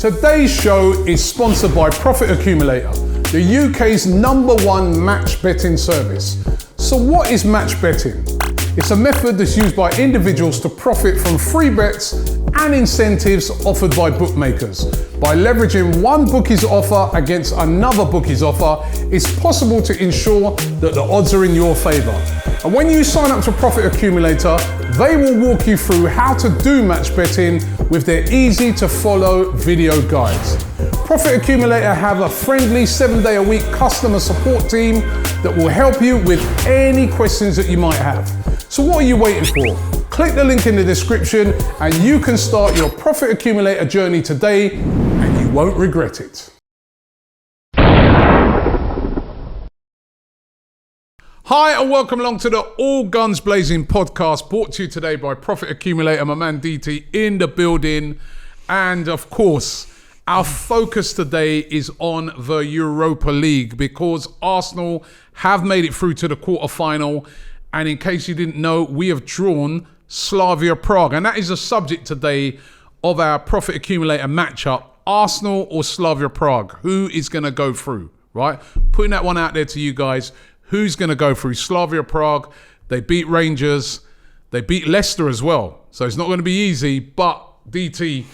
Today's show is sponsored by Profit Accumulator, the UK's #1 match betting service. So what is match betting? It's a method that's used by individuals to profit from free bets and incentives offered by bookmakers. By leveraging one bookie's offer against another bookie's offer, it's possible to ensure that the odds are in your favour. And when you sign up to Profit Accumulator, they will walk you through how to do match betting with their easy to follow video guides. Profit Accumulator have a friendly 7-day-a-week customer support team that will help you with any questions that you might have. So what are you waiting for? Click the link in the description and you can start your Profit Accumulator journey today and you won't regret it. Hi and welcome along to the All Guns Blazing podcast, brought to you today by Profit Accumulator. My man DT in the building. And of course, our focus today is on the Europa League because Arsenal have made it through to the quarterfinal. And in case you didn't know, we have drawn Slavia Prague. And that is the subject today of our Profit Accumulator matchup. Arsenal or Slavia Prague? Who is going to go through, right? Putting that one out there to you guys. Who's going to go through? Slavia Prague, they beat Rangers. They beat Leicester as well. So it's not going to be easy. But DT,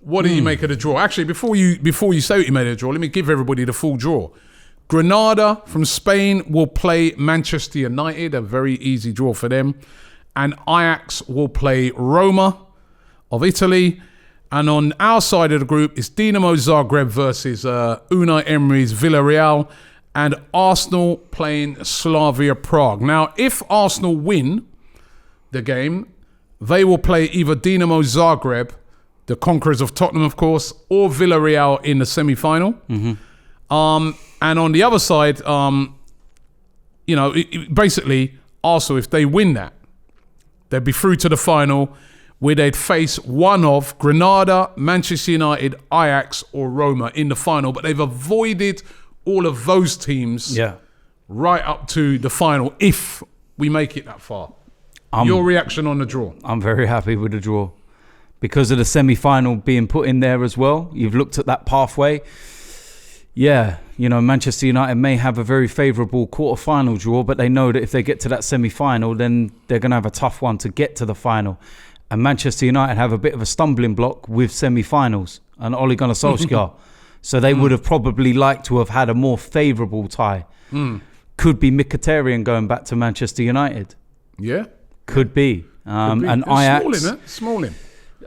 what do you make of the draw? Actually, before you say what you made of the draw, let me give everybody the full draw. Granada from Spain will play Manchester United, a very easy draw for them. And Ajax will play Roma of Italy. And on our side of the group, it's Dinamo Zagreb versus Unai Emery's Villarreal. And Arsenal playing Slavia Prague. Now, if Arsenal win the game, they will play either Dinamo Zagreb, the conquerors of Tottenham, of course, or Villarreal in the semi-final. And on the other side, basically, Arsenal, if they win that, they'd be through to the final where they'd face one of Granada, Manchester United, Ajax, or Roma in the final. But they've avoided all of those teams right up to the final if we make it that far. Your reaction on the draw? I'm very happy with the draw because of the semi-final being put in there as well. You've looked at that pathway. Yeah, Manchester United may have a very favourable quarter-final draw, but they know that if they get to that semi-final, then they're going to have a tough one to get to the final. And Manchester United have a bit of a stumbling block with semi-finals and Ole Gunnar Solskjaer. So they would have probably liked to have had a more favourable tie. Could be Mkhitaryan going back to Manchester United. Yeah. Could be. And Ajax. Smalling.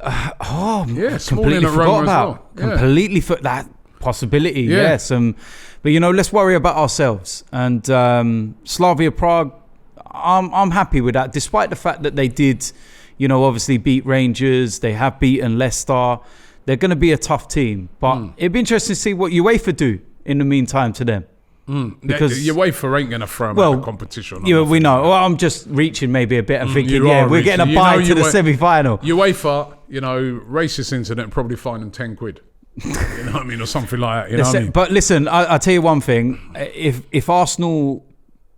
Completely Smalling at Roma as well. Completely for that possibility, yes. But, let's worry about ourselves. And Slavia Prague, I'm happy with that, despite the fact that they did, obviously beat Rangers. They have beaten Leicester. They're going to be a tough team, but it'd be interesting to see what UEFA do in the meantime to them. Because UEFA ain't going to throw them out of competition. We know. Well, I'm just reaching maybe a bit and thinking, we're getting a bye to the semi-final. UEFA, racist incident, probably fine them 10 quid. You know what I mean? Or something like that. But listen, I'll tell you one thing. If Arsenal,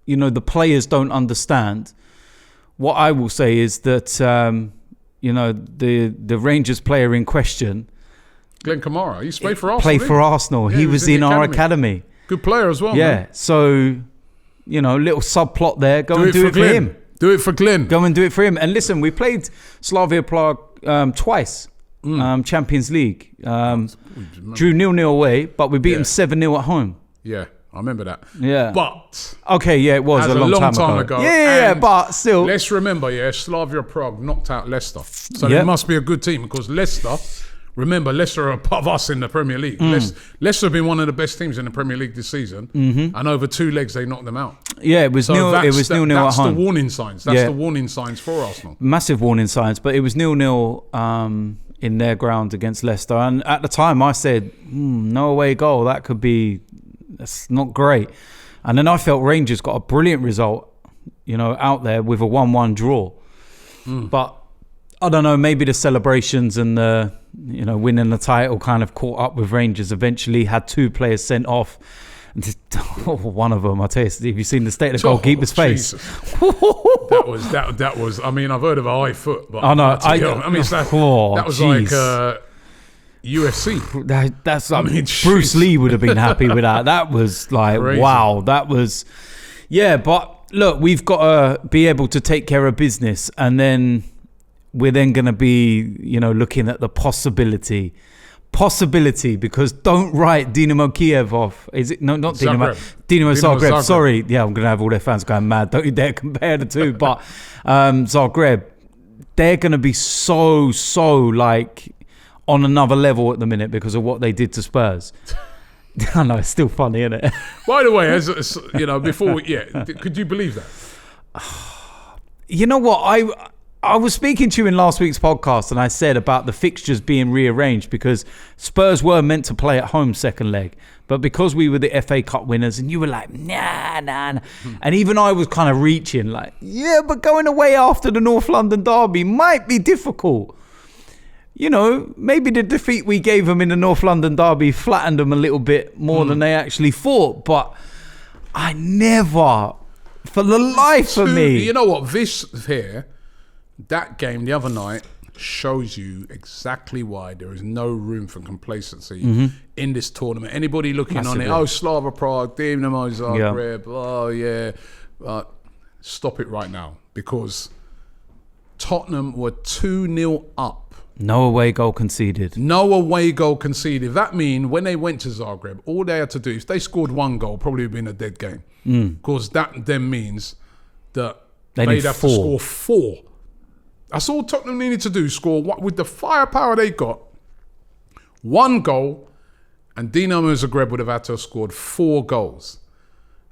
the players don't understand, what I will say is that, the Rangers player in question, Glenn Kamara, he played for Arsenal. Played for Arsenal. He was in our academy. Good player as well. Yeah. Man. So, little subplot there. Go and do it for him. Do it for Glenn. Go and do it for him. And listen, we played Slavia Prague twice. Champions League. Drew 0-0 away, but we beat them 7-0 at home. Yeah, I remember that. Yeah. But okay, it was a long time ago. Yeah, but still. Let's remember, Slavia Prague knocked out Leicester. So it must be a good team because Leicester are above us in the Premier League. Leicester have been one of the best teams in the Premier League this season, and over 2 legs they knocked them out. Yeah, it was 0-0 at home. That's the warning signs. That's the warning signs for Arsenal. Massive warning signs, but it was 0-0 in their ground against Leicester. And at the time I said, no away goal, that's not great. And then I felt Rangers got a brilliant result, out there with a 1-1 draw. But I don't know, maybe the celebrations and the, winning the title kind of caught up with Rangers eventually, had 2 players sent off. One of them, I tell you, have you seen the state of the goalkeeper's face? That was. I mean, I've heard of a high foot, but I know. that was like UFC. That's like, I mean, Bruce Lee would have been happy with that. That was like, Crazy. wow, that was, yeah. But look, we've got to be able to take care of business, and then we're then going to be, looking at the possibility, because don't write Dynamo Kiev off. Is it? No, not Dynamo Zagreb. Sorry. Yeah, I'm going to have all their fans going mad. Don't you dare compare the two. But Zagreb, they're going to be so like on another level at the minute because of what they did to Spurs. I know, it's still funny, isn't it? By the way, as before, could you believe that? You know what? I was speaking to you in last week's podcast, and I said about the fixtures being rearranged because Spurs were meant to play at home second leg, but because we were the FA Cup winners, and you were like, nah. And even I was kind of reaching like, yeah, but going away after the North London derby might be difficult. Maybe the defeat we gave them in the North London derby flattened them a little bit more than they actually thought, but I never, for the life of me. You know what? This here, that game the other night shows you exactly why there is no room for complacency in this tournament. Anybody looking Massively. on it, Slava Prague, Dynamo Zagreb, stop it right now, because Tottenham were 2-0 up. No away goal conceded. That means when they went to Zagreb, all they had to do, if they scored one goal, probably would have been a dead game. Because that then means that they'd have to score 4. That's all Tottenham needed to do, score with the firepower they got. 1 goal, and Dinamo Zagreb would have had to have scored 4 goals.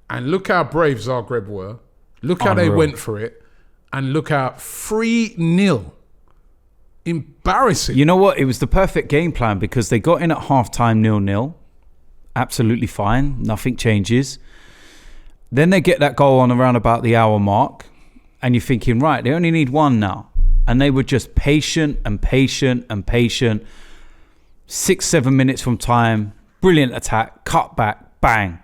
And look how brave Zagreb were. Look how they went for it. And look how 3-0. Embarrassing. You know what? It was the perfect game plan because they got in at half-time 0-0. Absolutely fine. Nothing changes. Then they get that goal on around about the hour mark. And you're thinking, right, they only need 1 now. And they were just patient. 6-7 minutes from time, brilliant attack, cut back, bang.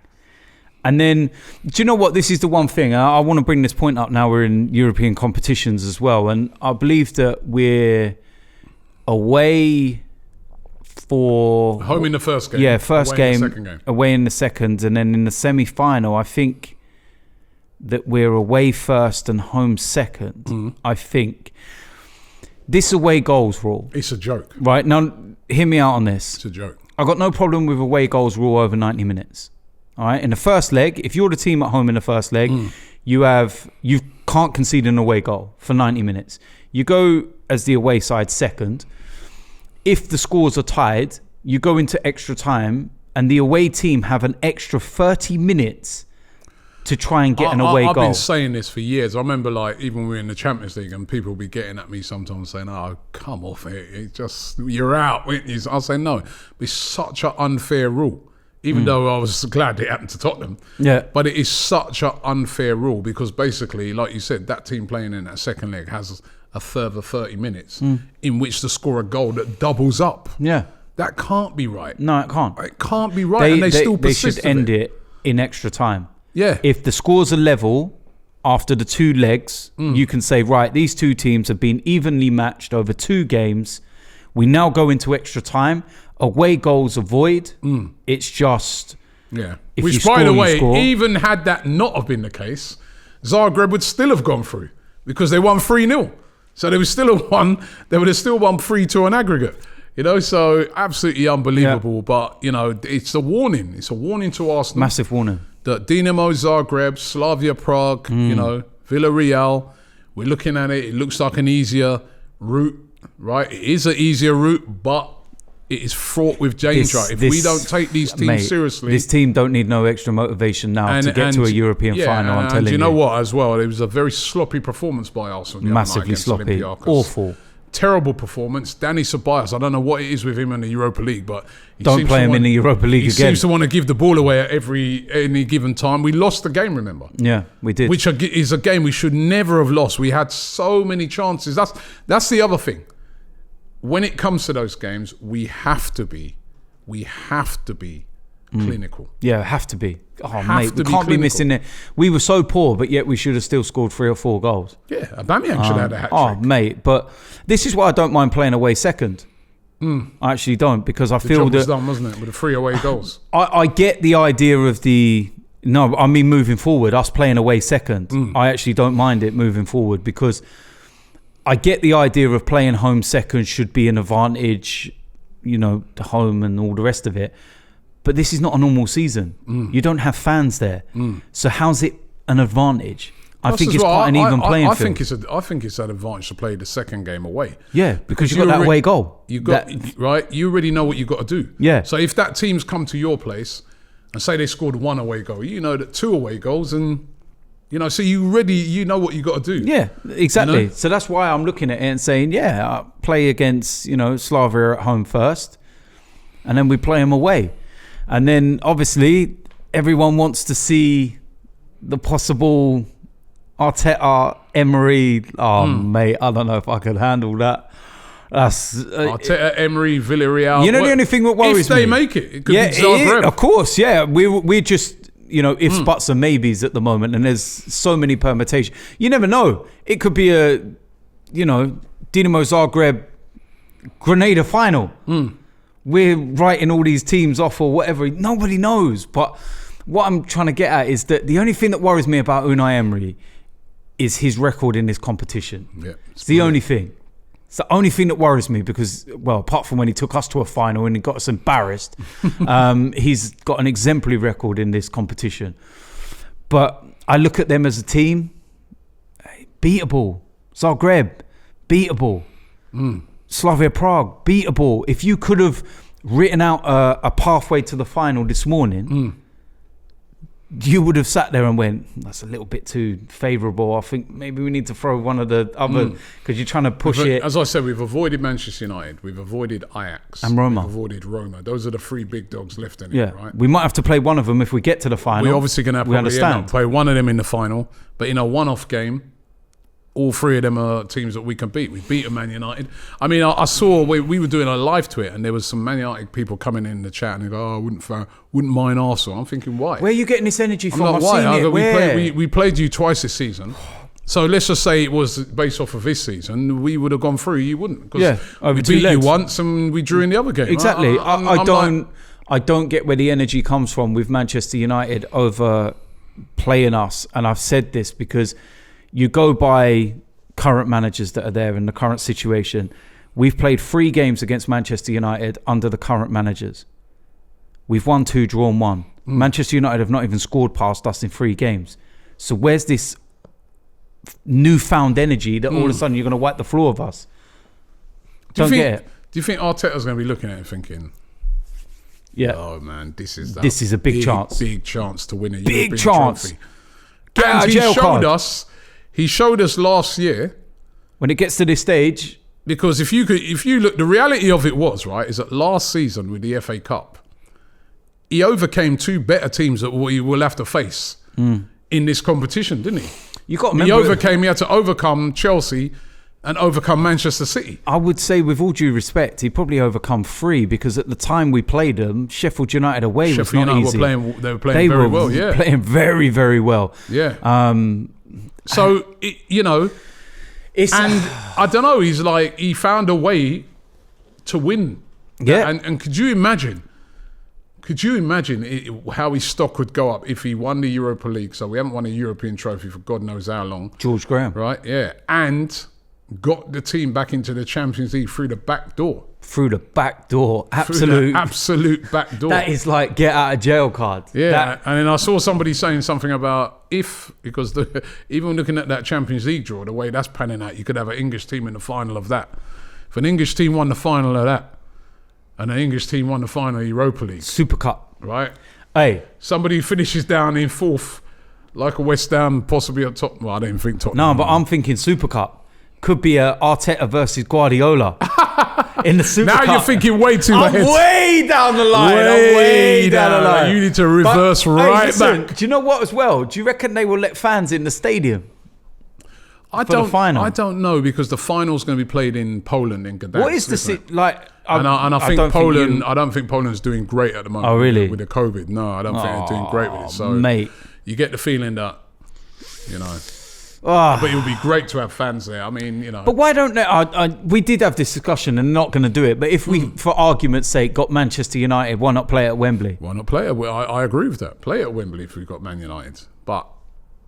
And then, do you know what? This is the one thing. I want to bring this point up now. We're in European competitions as well. And I believe that we're away for... Home in the first game. Yeah, first away game, in the second game. Away in the second. And then in the semi-final, I think that we're away first and home second. I think. This away goals rule. It's a joke. Right, now hear me out on this. It's a joke. I got no problem with away goals rule over 90 minutes. All right, in the first leg, if you're the team at home in the first leg, you can't concede an away goal for 90 minutes. You go as the away side second. If the scores are tied, you go into extra time, and the away team have an extra 30 minutes to try and get an away goal. I've been saying this for years. I remember, even when we were in the Champions League, and people would be getting at me sometimes saying, "Oh, come off it! You're out." I'll say no. It's such an unfair rule. Even though I was glad it happened to Tottenham. Yeah. But it is such an unfair rule because basically, like you said, that team playing in that second leg has a further 30 minutes in which to score a goal that doubles up. Yeah. That can't be right. No, it can't. It can't be right. And they still persist. They should end it in extra time. Yeah. If the scores are level after the 2 legs, you can say, right, these 2 teams have been evenly matched over 2 games. We now go into extra time. Away goals avoid. It's just... Yeah. If Which, you by the way, score. even had that not have been the case, Zagreb would still have gone through because they won 3-0. So they would still have won. They would have still won 3-2 on aggregate. So absolutely unbelievable. Yeah. But, it's a warning. It's a warning to Arsenal. Massive warning. That Dinamo Zagreb, Slavia Prague, Villarreal, we're looking at it. It looks like an easier route, right? It is an easier route, but it is fraught with danger. If we don't take these teams seriously... This team don't need no extra motivation now to get to a European final, I'm telling you. And you know what, as well? It was a very sloppy performance by Arsenal. Massively sloppy. Awful. Terrible performance. Danny Ceballos, I don't know what it is with him in the Europa League, but... Don't play him in the Europa League again. He seems to want to give the ball away at any given time. We lost the game, remember? Yeah, we did. Which is a game we should never have lost. We had so many chances. That's the other thing. When it comes to those games, we have to be clinical. Yeah, have to be. Oh, mate, we can't be missing it. We were so poor, but yet we should have still scored 3 or 4 goals. Yeah, Aubameyang should have had a hat-trick. Oh, mate, but this is why I don't mind playing away second. I actually don't, because I The feel job was that done, wasn't it, with the 3 away goals? I get the idea of moving forward, us playing away second. I actually don't mind it moving forward, because I get the idea of playing home second should be an advantage, the home and all the rest of it. But this is not a normal season. You don't have fans there. So how's it an advantage? I think it's quite an even playing field. I think it's an advantage to play the second game away. Yeah, because you got that away goal. Right? You already know what you got to do. Yeah. So if that team's come to your place and say they scored 1 away goal, you know that 2 away goals, and so you know what you got to do. Yeah, exactly. So that's why I'm looking at it and saying, play against Slavia at home first, and then we play them away, and then obviously everyone wants to see the possible Arteta, Emery. Mate, I don't know if I could handle that. That's Arteta, Emery, Villarreal. The only thing that worries me, if they make it could be Zagreb. Of course, yeah. We're just ifs, buts, and maybes at the moment, and there's so many permutations. You never know. It could be a Dinamo Zagreb Grenada final. We're writing all these teams off or whatever. Nobody knows. But what I'm trying to get at is that the only thing that worries me about Unai Emery is his record in this competition. Yeah, it's the only thing. It's the only thing that worries me, because, well, apart from when he took us to a final and he got us embarrassed, he's got an exemplary record in this competition. But I look at them as a team, beatable. Zagreb, beatable. Slavia Prague, beatable. If you could have written out a pathway to the final this morning, you would have sat there and went, that's a little bit too favourable. I think maybe we need to throw one of the other, because you're trying to push it. As I said, we've avoided Manchester United, we've avoided Ajax, and Roma. We've avoided Roma. Those are the 3 big dogs left in it, right? We might have to play one of them if we get to the final. We're obviously going to probably end up play one of them in the final, but in a one-off game, all 3 of them are teams that we can beat. We beat Man United. I mean, I saw we were doing a live tweet, and there was some Man United people coming in the chat and they go, I wouldn't mind Arsenal. I'm thinking, why? Where are you getting this energy from? I've seen it. We played you twice this season. So let's just say it was based off of this season, we would have gone through. You wouldn't, because we beat you once and we drew in the other game. Exactly. I don't get where the energy comes from with Manchester United over playing us. And I've said this because you go by current managers that are there in the current situation. We've played 3 games against Manchester United under the current managers. We've won 2, drawn 1. Manchester United have not even scored past us in 3 games. So where's this newfound energy that all of a sudden you're going to wipe the floor of us? Don't get it. Do you think Arteta's going to be looking at it thinking, oh man, this is a big chance. Big chance to win a European trophy. And he showed us last year, when it gets to this stage, because if you look, the reality of it was, right, is that last season with the FA Cup, he overcame 2 better teams that we will have to face in this competition, didn't he? You got to remember, he had to overcome Chelsea and overcome Manchester City. I would say, with all due respect, he probably overcome 3, because at the time we played them, Sheffield United away was not easy. They were playing very well. Yeah, playing very, very well. Yeah. So it's, and I don't know. He's like, he found a way to win. Yeah. And could you imagine how his stock would go up if he won the Europa League? So we haven't won a European trophy for God knows how long. George Graham. Right, yeah. And got the team back into the Champions League through the back door. Through the back door. Absolute back door. That is like get out of jail card. Yeah. And then I saw somebody saying something about because even looking at that Champions League draw, the way that's panning out, you could have an English team in the final of that. If an English team won the final of that, and an English team won the final of Europa League. Super Cup. Right? Hey. Somebody finishes down in 4th, like a West Ham, possibly at top. Well, I don't think top. No, but I'm thinking Super Cup. Could be a Arteta versus Guardiola in the Super Cup. Now you're thinking way too ahead. I'm way down the line. Way down the line. You need to reverse back. Do you know what as well? Do you reckon they will let fans in the stadium? I don't know, because the final's going to be played in Poland, in Gdansk. What is the like? I think Poland. I don't think Poland's doing great at the moment. Oh, really? With the COVID, no, I don't think they're doing great with it. So, mate, you get the feeling that, But it would be great to have fans there. I mean, you know. But why don't they? We did have this discussion and not going to do it. But if we, for argument's sake, got Manchester United, why not play at Wembley? Why not play at Wembley? I agree with that. Play at Wembley if we've got Man United. But,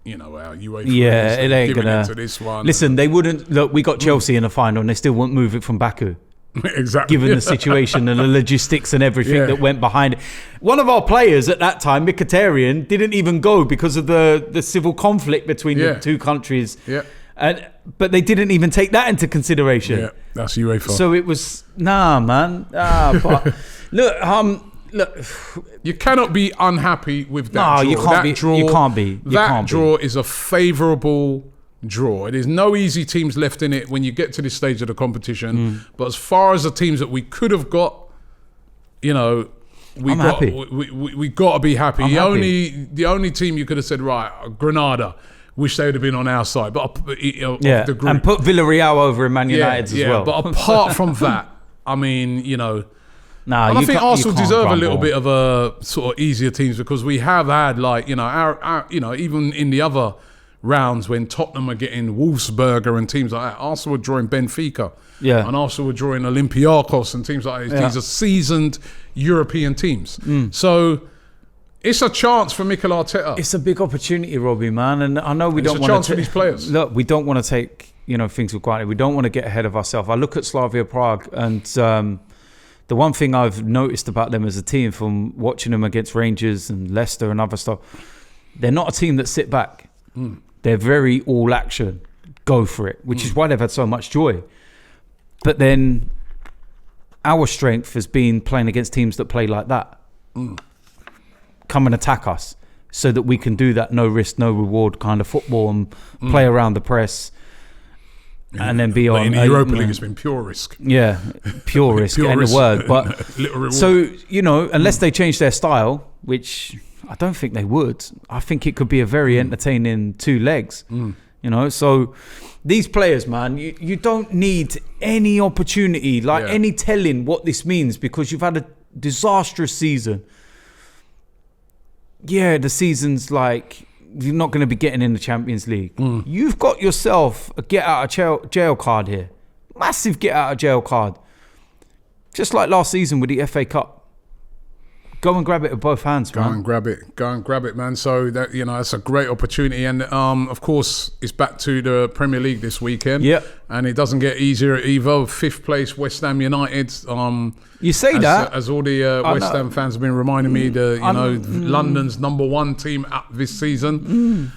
you know, our UEFA it ain't going to this one. Listen, they wouldn't. Look, we got Chelsea in the final and they still wouldn't move it from Baku. Exactly. Given the situation and the logistics and everything that went behind it. One of our players at that time, Mkhitaryan, didn't even go because of the civil conflict between the two countries. Yeah. But they didn't even take that into consideration. Yeah, that's UEFA. So it was, man. But look. You cannot be unhappy with that draw. You can't be. That draw is a favourable draw. It is no easy teams left in it when you get to this stage of the competition. But as far as the teams that we could have got, you know, we got to be happy. The only team you could have said, right, Granada, wish they would have been on our side. But the group. And put Villarreal over in Man United's as well. But apart from that, I mean, you know. And I think Arsenal deserve a little bit of a sort of easier teams because we have had, like, you know, our you know, even in the other rounds when Tottenham are getting Wolfsberger and teams like that, Arsenal were drawing Benfica, and Arsenal were drawing Olympiacos and teams like that. These are seasoned European teams. So it's a chance for Mikel Arteta. It's a big opportunity, Robbie, man, and I know we don't want to. It's a chance for these players. Look, we don't want to take, you know, things for granted. We don't want to get ahead of ourselves. I look at Slavia Prague, and the one thing I've noticed about them as a team from watching them against Rangers and Leicester and other stuff, they're not a team that sit back. They're very all action, go for it, which is why they've had so much joy. But then our strength has been playing against teams that play like that. Come and attack us so that we can do that no risk, no reward kind of football and play around the press and then be on. In the Europa League, it's been pure risk. Yeah, pure risk, end of word. But so, you know, unless they change their style, which I don't think they would. I think it could be a very entertaining 2 legs, you know. So these players, man, you don't need any opportunity, any telling what this means because you've had a disastrous season. Yeah, the season's like, you're not going to be getting in the Champions League. You've got yourself a get out of jail card here. Massive get out of jail card. Just like last season with the FA Cup. Go and grab it with both hands, man. Go and grab it, man. So that, you know, that's a great opportunity, and of course, it's back to the Premier League this weekend. Yeah, and it doesn't get easier either. 5th place, West Ham United. You say that as all the West Ham fans have been reminding me, London's #1 team this season.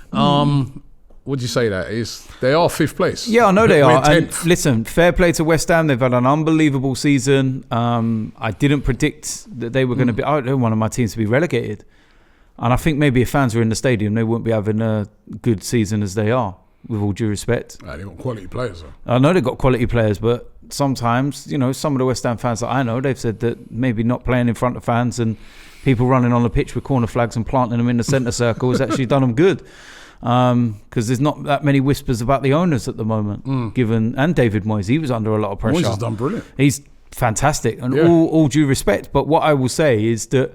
Would you say that is? They are 5th place. Yeah, I know they are. And listen, fair play to West Ham. They've had an unbelievable season. I didn't predict that they were going to be. I don't want one of my teams to be relegated. And I think maybe if fans were in the stadium, they wouldn't be having a good season as they are, with all due respect. They've got quality players, though. I know they've got quality players, but sometimes, you know, some of the West Ham fans that I know, they've said that maybe not playing in front of fans and people running on the pitch with corner flags and planting them in the centre circle has actually done them good. Because there's not that many whispers about the owners at the moment. And David Moyes, he was under a lot of pressure. Moyes has done brilliant. He's fantastic, and all due respect. But what I will say is that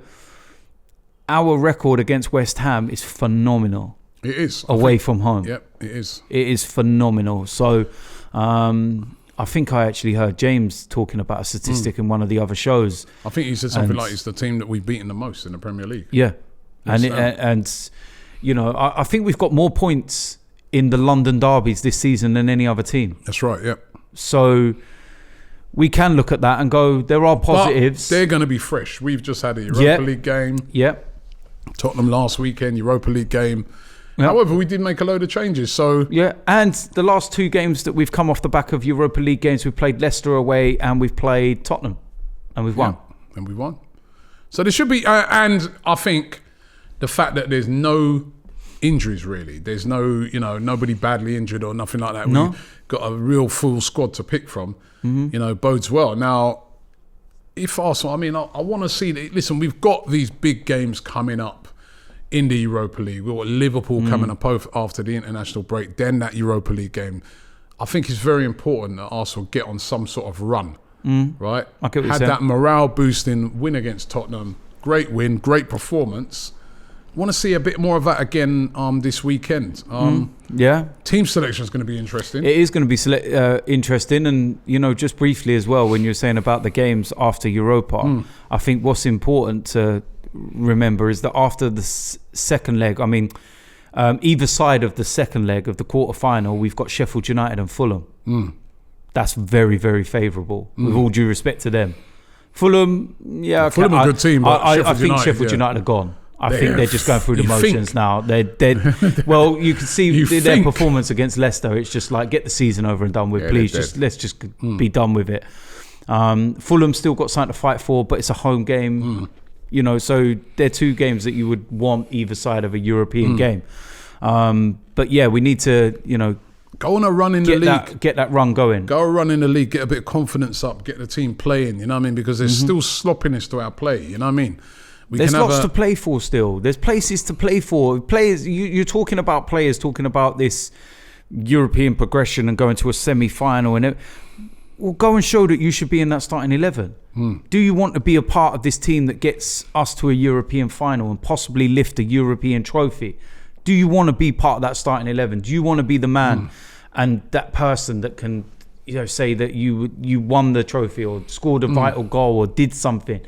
our record against West Ham is phenomenal. It is away from home. Yep, it is. It is phenomenal. So I think I actually heard James talking about a statistic in one of the other shows. I think he said something like it's the team that we've beaten the most in the Premier League. Yeah, and you know, I think we've got more points in the London derbies this season than any other team. That's right, yep. So we can look at that and go, there are positives. But they're going to be fresh. We've just had a Europa League game. Yep. Tottenham last weekend, Europa League game. Yep. However, we did make a load of changes. So yeah, and the last 2 games that we've come off the back of Europa League games, we've played Leicester away and we've played Tottenham. And we've won. And we won. So there should be, and I think the fact that there's no injuries really, there's no, you know, nobody badly injured or nothing like that. No. We've got a real full squad to pick from, you know, bodes well. Now, if Arsenal, I mean, I want to see, listen, we've got these big games coming up in the Europa League. We've got Liverpool coming up after the international break, then that Europa League game. I think it's very important that Arsenal get on some sort of run, right? Had that morale boosting win against Tottenham, great win, great performance. want to see a bit more of that again this weekend. Team selection is going to be interesting. It is going to be interesting. And, just briefly as well, when you're saying about the games after Europa, I think what's important to remember is that after the second leg, either side of the second leg of the quarterfinal, we've got Sheffield United and Fulham. That's very, very favourable, with all due respect to them. Fulham, Fulham are a good team, but I think Sheffield United are gone. I think they're just going through the motions now. Well, you can see their performance against Leicester. It's just like, get the season over and done with, please. Let's just be done with it. Fulham still got something to fight for, but it's a home game. So they're two games that you would want either side of a European game. But yeah, we need to, go on a run in the league. Get that run going. Go a run in the league, get a bit of confidence up, get the team playing, because there's still sloppiness to our play, There's lots to play for still. There's places to play for. Players, you're talking about players talking about this European progression and going to a semi-final. Well, go and show that you should be in that starting 11. Do you want to be a part of this team that gets us to a European final and possibly lift a European trophy? Do you want to be part of that starting 11? Do you want to be the man and that person that can, say that you won the trophy or scored a vital goal or did something?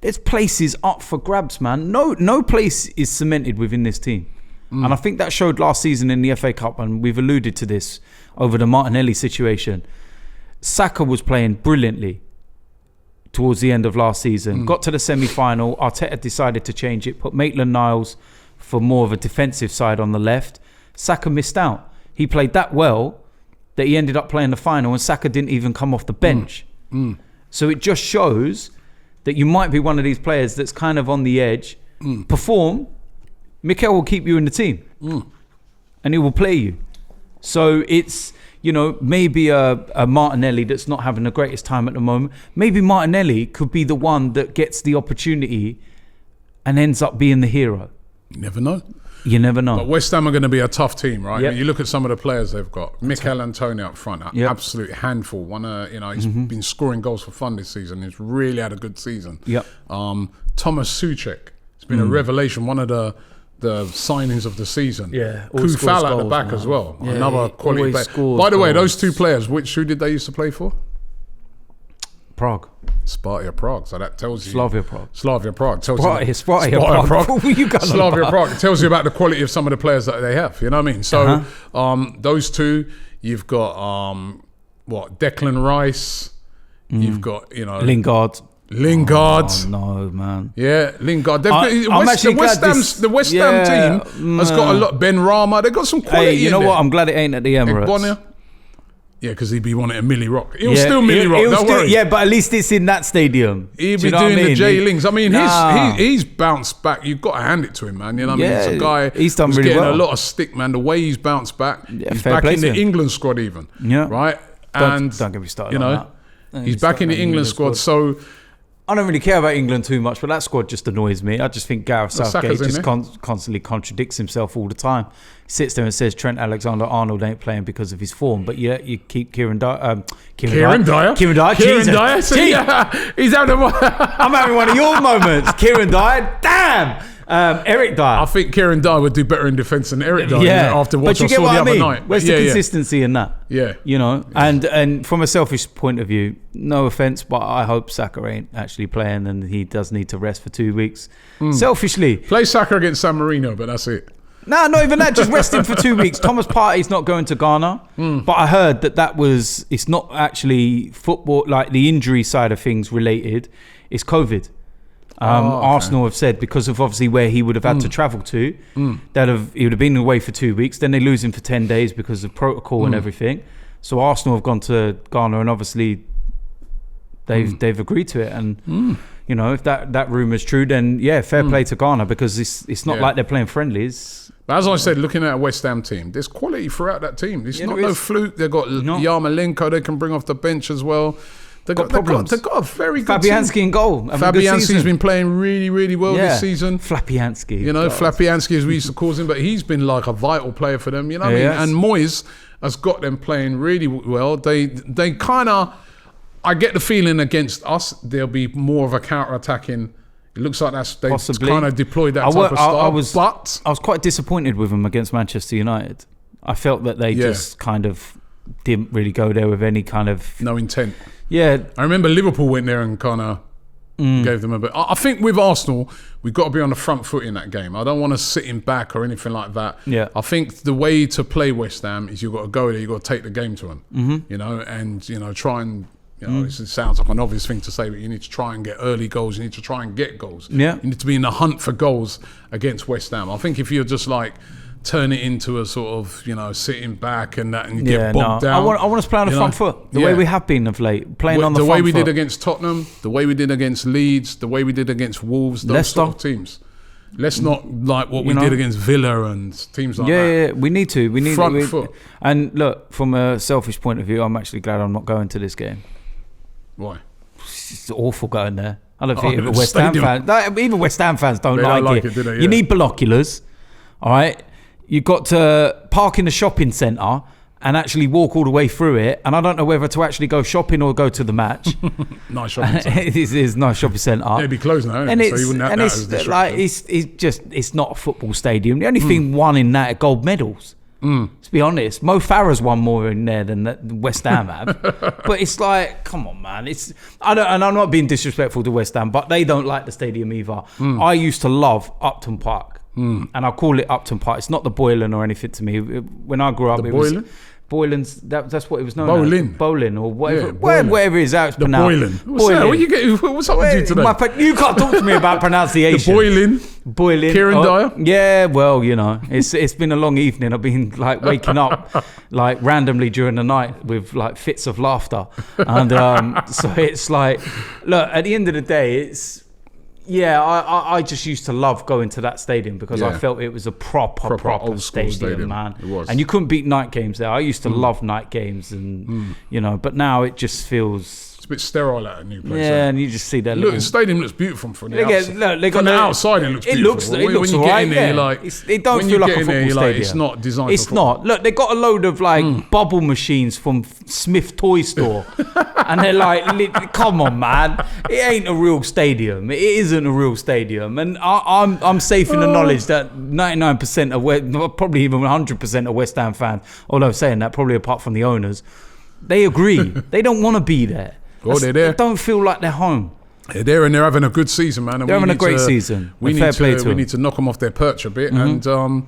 There's places up for grabs, man. No place is cemented within this team. And I think that showed last season in the FA Cup, and we've alluded to this over the Martinelli situation. Saka was playing brilliantly towards the end of last season. Got to the semi-final. Arteta decided to change it, put Maitland-Niles for more of a defensive side on the left. Saka missed out. He played that well that he ended up playing the final, and Saka didn't even come off the bench. So it just shows that you might be one of these players that's kind of on the edge. Perform, Mikel will keep you in the team, and he will play you. So it's, maybe a Martinelli that's not having the greatest time at the moment. Maybe Martinelli could be the one that gets the opportunity and ends up being the hero. You never know. You never know. But West Ham are going to be a tough team, right? You look at some of the players they've got. Mikel Antonio up front, absolute handful. He's been scoring goals for fun this season. He's really had a good season. Thomas Souček has been a revelation. One of the signings of the season. Kufal at the back as well. Another quality player. By the way, those two players, who did they used to play for? Prague. Sparta Prague. So that tells you. Slavia Prague. Sparta Prague. What were you going Slavia Prague. It tells you about the quality of some of the players that they have. You know what I mean? So those two, you've got Declan Rice. You've got Lingard. Oh, no, man. Yeah, Lingard. The West Ham team has got a lot. Ben Rama. They've got some quality. Hey, you know what? I'm glad it ain't at the Emirates. Yeah, because he'd be wanting a Millie Rock. He'll still Millie Rock, don't worry. Yeah, but at least it's in that stadium. He'll be doing the J-Links. I mean, he's bounced back. You've got to hand it to him, man. You know what I mean? He's a guy he's done who's really getting well. a lot of stick, man. The way he's bounced back. He's back in the England squad even. Yeah. Right? Don't get me started on that. He's back in the England squad. So I don't really care about England too much, but that squad just annoys me. I just think Gareth Southgate just constantly contradicts himself all the time. He sits there and says Trent Alexander-Arnold ain't playing because of his form, but yeah, you keep Kieran Dyer. He's having I'm having one of your moments. Kieran Dyer, damn. Eric Dyer. I think Kieran Dyer would do better in defence than Eric Dyer after what I saw the other night. Where's the consistency in that? Yeah. And from a selfish point of view, no offence, but I hope Saka ain't actually playing and he does need to rest for 2 weeks. Selfishly. Play Saka against San Marino, but that's it. No, not even that. Just rest him for 2 weeks. Thomas Partey's not going to Ghana, but I heard it's not actually football, like the injury side of things related. It's COVID. Arsenal have said because of obviously where he would have had to travel to, he would have been away for 2 weeks. Then they lose him for 10 days because of protocol and everything. So Arsenal have gone to Ghana, and obviously they've agreed to it. And if that rumour is true, then fair play to Ghana, because it's not like they're playing friendlies. But as I said, looking at a West Ham team, there's quality throughout that team. It's not no fluke. They've got Yarmolenko they can bring off the bench as well. They've got a very good Fabianski team. in goal. Fabianski's been playing really, really well this season. Flapianski. Flapianski as we used to call him, but he's been like a vital player for them. You know what I mean? And Moyes has got them playing really well. They kind of, I get the feeling against us, there'll be more of a counter-attacking It looks like they've Possibly. kind of deployed that type of style. I was quite disappointed with them against Manchester United. I felt that they just kind of didn't really go there with any kind of... No intent. Yeah. I remember Liverpool went there and kind of gave them a bit. I think with Arsenal, we've got to be on the front foot in that game. I don't want to sit in back or anything like that. Yeah. I think the way to play West Ham is you've got to go there, you've got to take the game to them, and, try and... it sounds like an obvious thing to say, but you need to try and get early goals. You need to try and get goals. Yeah. You need to be in the hunt for goals against West Ham. I think if you're just like turn it into a sort of, sitting back and that, and you get bogged down. I want us to play on the front foot, the way we have been of late, playing on the front foot. The way we did against Tottenham, the way we did against Leeds, the way we did against Wolves, those Leicester. sort of teams. Let's not like what we did against Villa and teams like that. Yeah, we need to. We need front foot. And look, from a selfish point of view, I'm actually glad I'm not going to this game. Why? It's awful going there. I don't think even West Ham fans don't like like it. Do they? Yeah. You need binoculars, all right? You've got to park in the shopping centre and actually walk all the way through it. And I don't know whether to actually go shopping or go to the match. Nice shopping centre. It is a nice shopping centre. It'd be closed now, and so you wouldn't have that as the like it's not a football stadium. The only thing won in that are gold medals. To be honest, Mo Farah's won more in there than West Ham have. But it's like, come on, man. And I'm not being disrespectful to West Ham, but they don't like the stadium either. I used to love Upton Park, and I call it Upton Park. It's not the Boylan or anything to me. When I grew up, was Boylan's. That's what it was known as. Bowling or whatever. Whatever it is how it's pronounced. Boylan. What's up with you today? You can't talk to me about pronunciation. Boiling. Kieran Dyer? Yeah, well, it's been a long evening. I've been like waking up like randomly during the night with like fits of laughter. And so it's like, look, at the end of the day, I just used to love going to that stadium because I felt it was a proper old school stadium, man. It was. And you couldn't beat night games there. I used to love night games and, but now it just feels... It's a bit sterile at a new place. Yeah, and you just see that. Look, the stadium looks beautiful from the outside. From the outside, it looks beautiful. It looks when you get in there, you're like, it don't feel like a football stadium. It's not designed. It's not. Look, they got a load of like bubble machines from Smith Toy Store, and they're like, "Come on, man! It ain't a real stadium. It isn't a real stadium." And I'm safe in the knowledge that 99% of probably even 100% of West Ham fans, although saying that, probably apart from the owners, they agree. They don't want to be there. Well, they're there. They don't feel like they're home. They're there and they're having a good season, man. And they're having a great season. We need to knock them off their perch a bit. And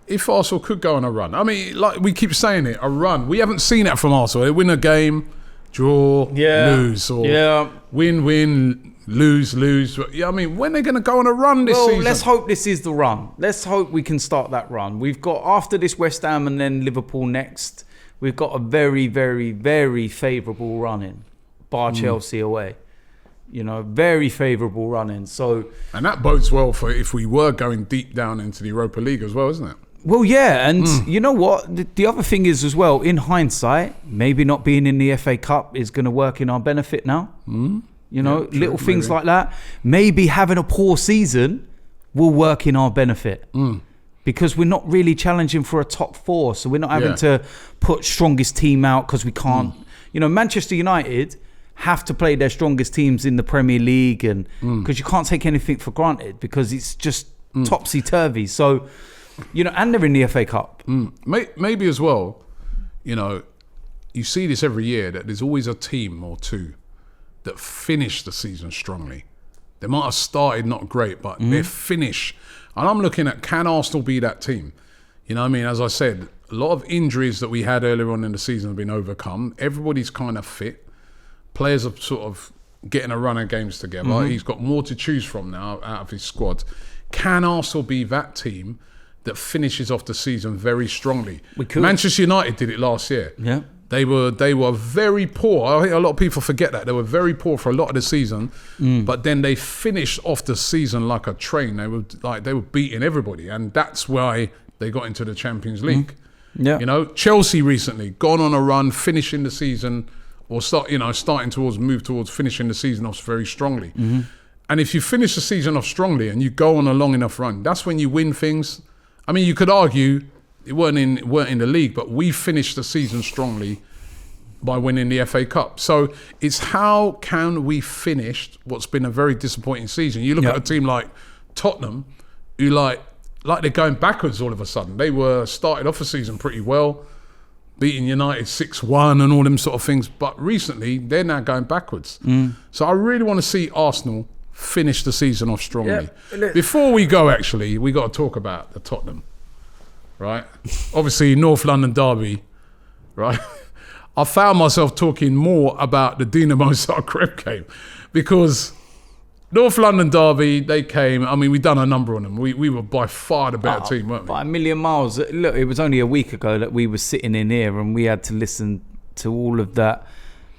if Arsenal could go on a run, I mean, like we keep saying it, a run. We haven't seen it from Arsenal. They win a game, draw, lose, or win, lose. Yeah, I mean, when are they going to go on a run this season? Let's hope this is the run. Let's hope we can start that run. We've got, after this, West Ham and then Liverpool next, we've got a very, very, very favourable run in. Bar Chelsea away, very favourable running. So, and that bodes well for if we were going deep down into the Europa League as well, isn't it? Well, yeah, and you know what? The other thing is as well, in hindsight, maybe not being in the FA Cup is going to work in our benefit now. Little things like that. Maybe having a poor season will work in our benefit. Because we're not really challenging for a top four, so we're not having to put strongest team out because we can't. Manchester United have to play their strongest teams in the Premier League, and because you can't take anything for granted because it's just topsy-turvy. So, and they're in the FA Cup. Maybe as well, you see this every year that there's always a team or two that finish the season strongly. They might have started not great, but they finish. And I'm looking at, can Arsenal be that team? As I said, a lot of injuries that we had earlier on in the season have been overcome. Everybody's kind of fit. Players are sort of getting a run of games together. He's got more to choose from now out of his squad. Can Arsenal be that team that finishes off the season very strongly? We could. Manchester United did it last year. Yeah. They were very poor. I think a lot of people forget that. They were very poor for a lot of the season, but then they finished off the season like a train. They were beating everybody, and that's why they got into the Champions League. Yeah. Chelsea recently gone on a run, finishing the season, or starting towards move towards finishing the season off very strongly. And if you finish the season off strongly and you go on a long enough run, that's when you win things. I mean, you could argue it weren't in the league, but we finished the season strongly by winning the FA Cup. So it's how can we finish what's been a very disappointing season. You look at a team like Tottenham, who like they're going backwards all of a sudden. They were started off the season pretty well, beating United 6-1 and all them sort of things. But recently, they're now going backwards. So I really want to see Arsenal finish the season off strongly. Before we go, actually, we got to talk about the Tottenham, right? Obviously, North London derby, right? I found myself talking more about the Dinamo Zagreb game because North London derby, they came. I mean, we done a number on them. We were by far the better team, weren't we? By a million miles. Look, it was only a week ago that we were sitting in here and we had to listen to all of that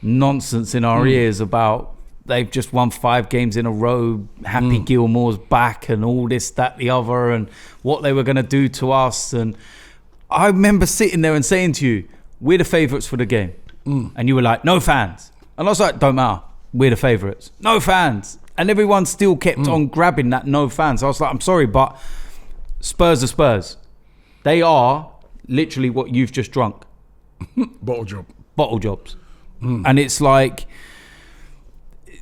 nonsense in our ears about they've just won 5 games in a row, Happy Gilmore's back and all this, that, the other, and what they were going to do to us. And I remember sitting there and saying to you, we're the favourites for the game. And you were like, no fans. And I was like, don't matter. We're the favourites. No fans. And everyone still kept on grabbing that no fans. I was like, I'm sorry, but Spurs are Spurs. They are literally what you've just drunk. Bottle jobs. And it's like,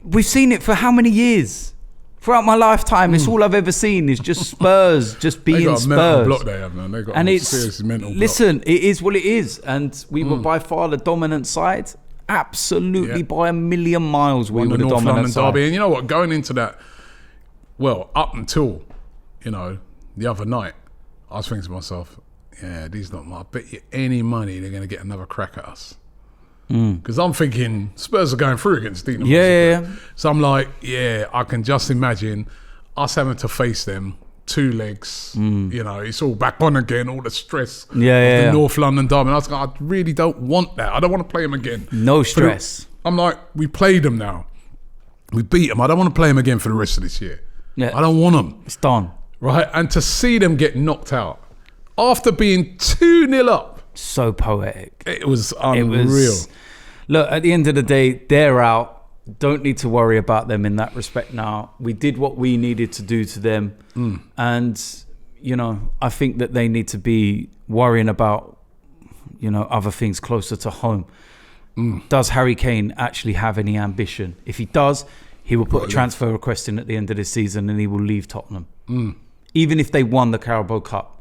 we've seen it for how many years? Throughout my lifetime, it's all I've ever seen is just Spurs, just being they got a Spurs. mental block they have, man. They got a serious mental block. Listen, it is what it is. And we were by far the dominant side. Absolutely, by a million miles we were the North dominant London side. derby. And you know what, going into that, well, up until, the other night, I was thinking to myself, I bet you any money they're going to get another crack at us. Because I'm thinking Spurs are going through against Dinamo. Yeah. So I'm like, I can just imagine us having to face them 2 legs. It's all back on again, all the stress of the North London derby. And I was like, I really don't want that. I don't want to play them again. No stress. I'm like, we played them now. We beat them. I don't want to play them again for the rest of this year. Yeah. I don't want them. It's done. Right? And to see them get knocked out after being 2-0 up. So poetic. It was unreal. Look, at the end of the day, they're out. Don't need to worry about them in that respect now. We did what we needed to do to them. And, I think that they need to be worrying about, other things closer to home. Does Harry Kane actually have any ambition? If he does, he will put a transfer request in at the end of this season and he will leave Tottenham. Even if they won the Carabao Cup.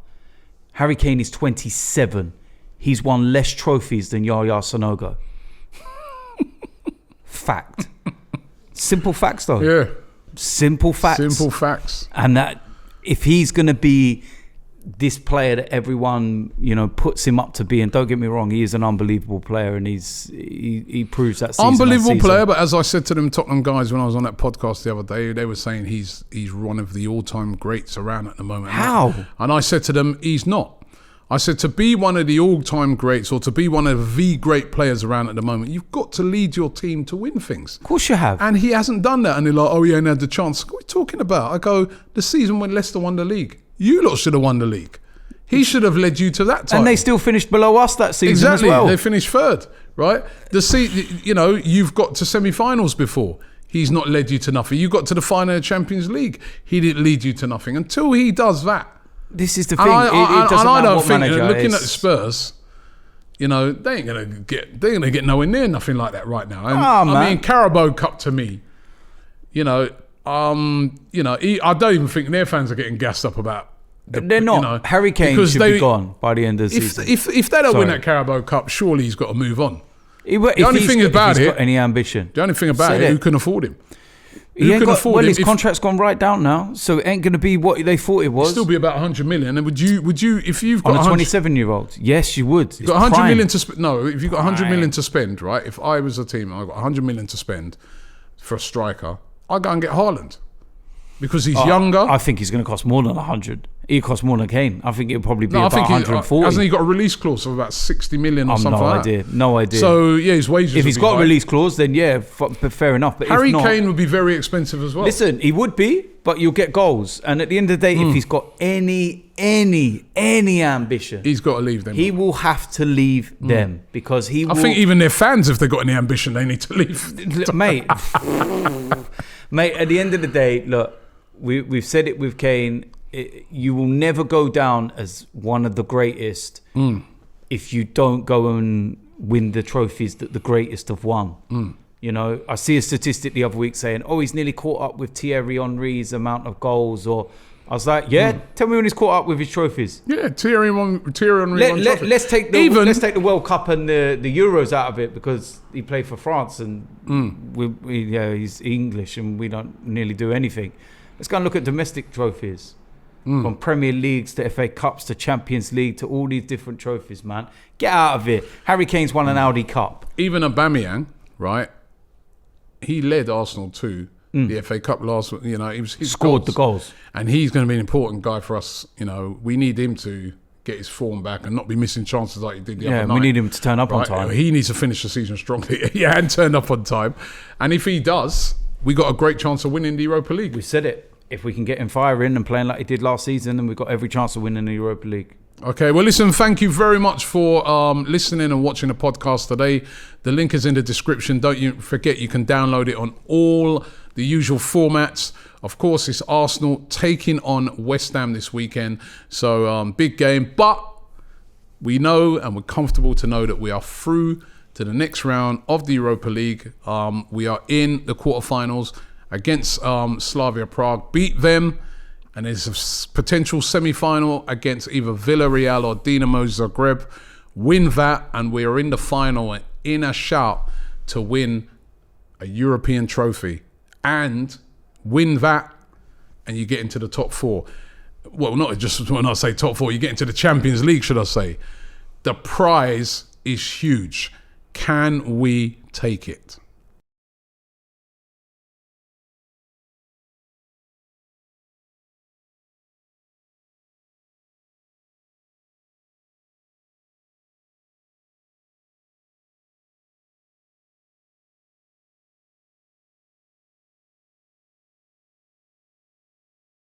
Harry Kane is 27. He's won less trophies than Yaya Sanogo. Fact. Simple facts, though. Yeah. Simple facts. And that if he's going to be this player that everyone, puts him up to be, and don't get me wrong, he is an unbelievable player, and he proves that season. Unbelievable player, but as I said to them Tottenham guys when I was on that podcast the other day, they were saying he's one of the all-time greats around at the moment. How? And I said to them, he's not. I said, to be one of the all-time greats or to be one of the great players around at the moment, you've got to lead your team to win things. Of course you have. And he hasn't done that. And they're like, he ain't had the chance. What are you talking about? I go, the season when Leicester won the league. You lot should have won the league. He should have led you to that time. And they still finished below us that season as well. Exactly. They finished 3rd, right? You've got to semi-finals before. He's not led you to nothing. You got to the final of the Champions League. He didn't lead you to nothing. Until he does that. This is the thing. It doesn't matter what manager looking at Spurs, they ain't gonna get nowhere near nothing like that right now. And I mean, Carabao Cup to me, I don't even think their fans are getting gassed up about. They're not. Harry Kane should be gone by the end of the season. If they don't win that Carabao Cup, surely he's got to move on. The only thing about it, got any ambition. The only thing about it, who can afford him? His contract's gone right down now, so it ain't going to be what they thought it was. It'd still be about 100 million. And would you, if you've got on a 27-year-old? Yes, you would. You've got 100 million to spend. No, if you've got 100 million to spend, right? If I was a team, I've got 100 million to spend for a striker. I'd go and get Haaland because he's younger. I think he's going to cost more than 100. He costs more than Kane. I think it'll probably be about 140. Hasn't he got a release clause of about 60 million or something like that? No idea. So, his wages if he's got a release clause, then fair enough. But Harry Kane would be very expensive as well. Listen, he would be, but you'll get goals. And at the end of the day, if he's got any ambition, he's got to leave them. He will have to leave them because he will... I think even their fans, if they've got any ambition, they need to leave. Mate, at the end of the day, look, we've said it with Kane. You will never go down as one of the greatest if you don't go and win the trophies that the greatest have won. You know, I see a statistic the other week saying, he's nearly caught up with Thierry Henry's amount of goals. Or I was like, tell me when he's caught up with his trophies. Yeah, Thierry Henry. Let's take the World Cup and the Euros out of it, because he played for France and he's English and we don't nearly do anything. Let's go and look at domestic trophies. From Premier Leagues to FA Cups to Champions League to all these different trophies, man. Get out of it. Harry Kane's won an Audi Cup. Even Aubameyang, right? He led Arsenal to the FA Cup last. You know, he scored the goals, and he's going to be an important guy for us. You know, we need him to get his form back and not be missing chances like he did the other night. We need him to turn up on time. He needs to finish the season strongly. And turn up on time. And if he does, we got a great chance of winning the Europa League. We said it. If we can get him firing and playing like he did last season, then we've got every chance of winning the Europa League. Okay, well, listen, thank you very much for listening and watching the podcast today. The link is in the description. Don't you forget, you can download it on all the usual formats. Of course, it's Arsenal taking on West Ham this weekend. So, big game. But we know, and we're comfortable to know, that we are through to the next round of the Europa League. We are in the quarterfinals against Slavia Prague. Beat them. And there's a potential semi-final against either Villarreal or Dinamo Zagreb. Win that, and we are in the final and in a shout to win a European trophy. And win that, and you get into the top four. Well, not just when I say top four, you get into the Champions League, should I say. The prize is huge. Can we take it?